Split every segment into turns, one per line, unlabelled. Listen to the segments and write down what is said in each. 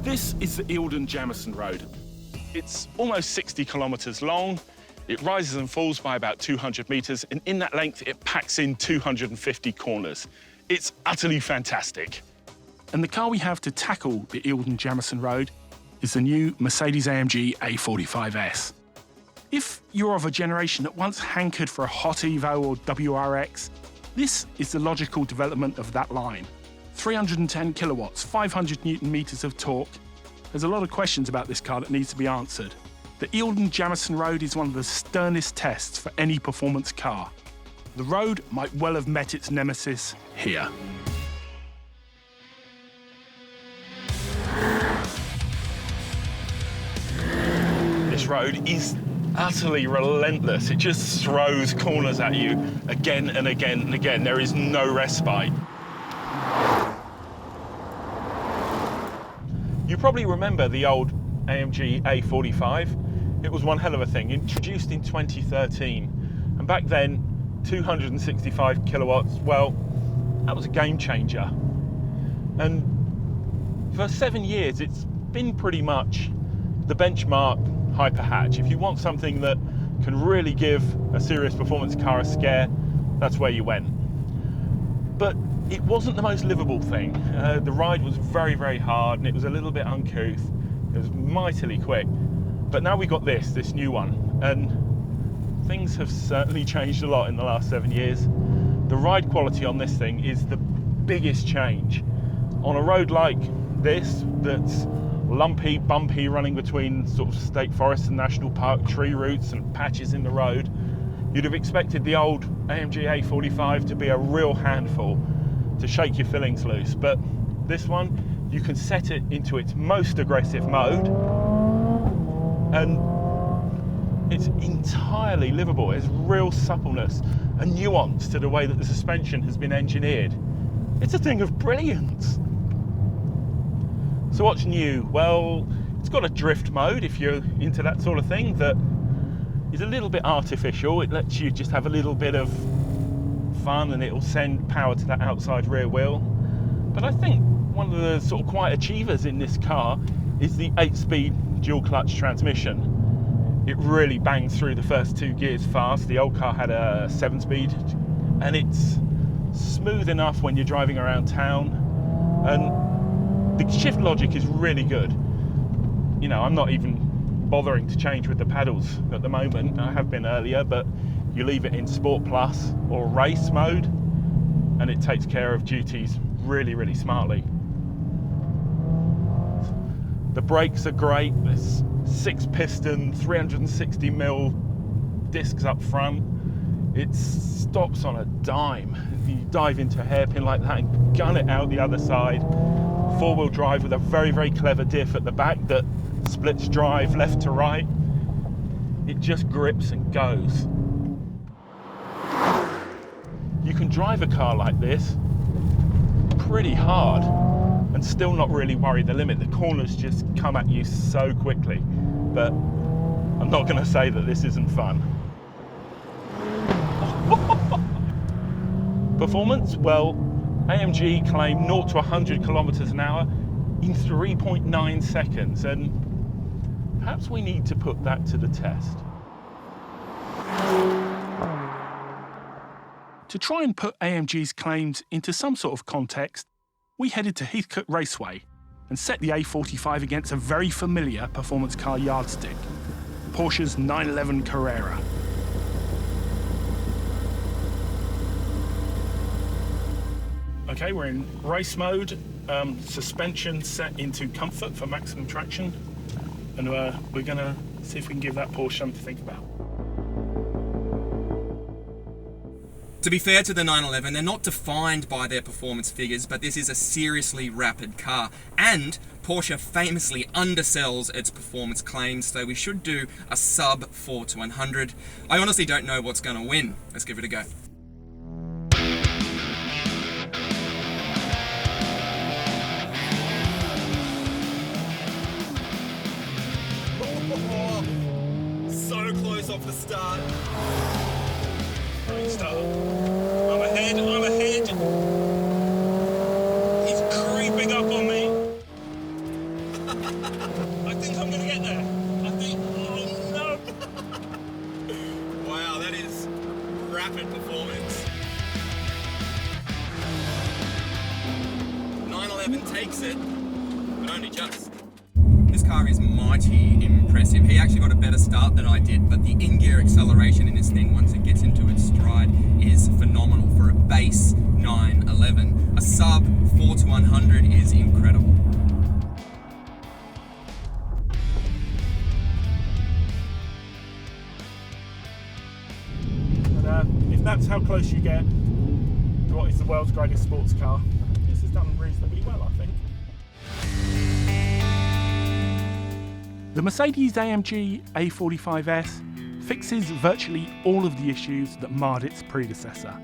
This is the Eildon-Jamieson road. It's almost 60 kilometres long. It rises and falls by about 200 metres, and in that length, it packs in 250 corners. It's utterly fantastic. And the car we have to tackle the Eildon-Jamieson road is the new Mercedes-AMG A45 S. If you're of a generation that once hankered for a hot Evo or WRX, this is the logical development of that line. 310 kilowatts, 500 newton meters of torque. There's a lot of questions about this car that needs to be answered. The Eildon-Jamieson road is one of the sternest tests for any performance car. The road might well have met its nemesis here. This road is utterly relentless. It just throws corners at you again and again and again. There is no respite. You probably remember the old AMG A45. It was one hell of a thing, introduced in 2013. And back then, 265 kilowatts, well, that was a game changer. And for 7 years, it's been pretty much the benchmark hyper hatch. If you want something that can really give a serious performance car a scare, that's where you went. But it wasn't the most livable thing. The ride was very, very hard, and it was a little bit uncouth. It was mightily quick. But now we got this new one, and things have certainly changed a lot in the last 7 years. The ride quality on this thing is the biggest change. On a road like this, that's lumpy, bumpy, running between sort of state forests and national park tree roots and patches in the road, you'd have expected the old AMG A45 to be a real handful to shake your fillings loose. But this one, you can set it into its most aggressive mode, and it's entirely livable. There's real suppleness and nuance to the way that the suspension has been engineered. It's a thing of brilliance. So what's new? Well, it's got a drift mode if you're into that sort of thing that is a little bit artificial. It lets you just have a little bit of fun, and it'll send power to that outside rear wheel. But I think one of the sort of quiet achievers in this car is the 8-speed dual clutch transmission. It really bangs through the first 2 gears fast. The old car had a 7-speed, and it's smooth enough when you're driving around town, and the shift logic is really good. You know, I'm not even bothering to change with the pedals at the moment. I have been earlier, but you leave it in Sport Plus or Race mode, and it takes care of duties really, really smartly. The brakes are great. There's 6-piston, 360mm discs up front. It stops on a dime. You dive into a hairpin like that and gun it out the other side. 4-wheel drive with a very, very clever diff at the back that splits drive left to right. It just grips and goes. You can drive a car like this pretty hard and still not really worry the limit. The corners just come at you so quickly. But I'm not going to say that this isn't fun. Performance? Well, AMG claim 0 to 100 kilometers an hour in 3.9 seconds, and perhaps we need to put that to the test. To try and put AMG's claims into some sort of context, we headed to Heathcote Raceway and set the A45 against a very familiar performance car yardstick, Porsche's 911 Carrera. Okay, we're in race mode, suspension set into comfort for maximum traction, and we're going to see if we can give that Porsche something to think about.
To be fair to the 911, they're not defined by their performance figures, but this is a seriously rapid car, and Porsche famously undersells its performance claims, so we should do a sub 4 to 100. I honestly don't know what's going to win. Let's give it a go. So close off the start.
Great start. I'm ahead. He's creeping up on me.
911 takes it, but only just. This car is mighty impressive. He actually got a better start than I did, but the in-gear acceleration in this thing once it gets into its stride is phenomenal for a base 911. A sub 4 to 100 is incredible.
If that's how close you get to what is the world's greatest sports car, this has done reasonably well, I think. The Mercedes-AMG A45 S fixes virtually all of the issues that marred its predecessor.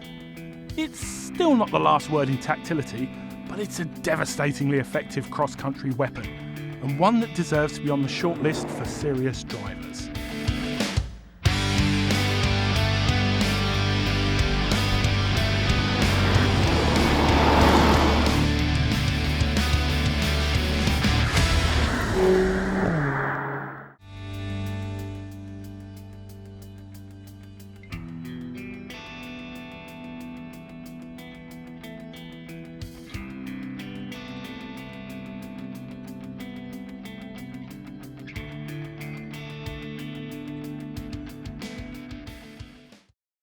It's still not the last word in tactility, but it's a devastatingly effective cross-country weapon, and one that deserves to be on the shortlist for serious drivers.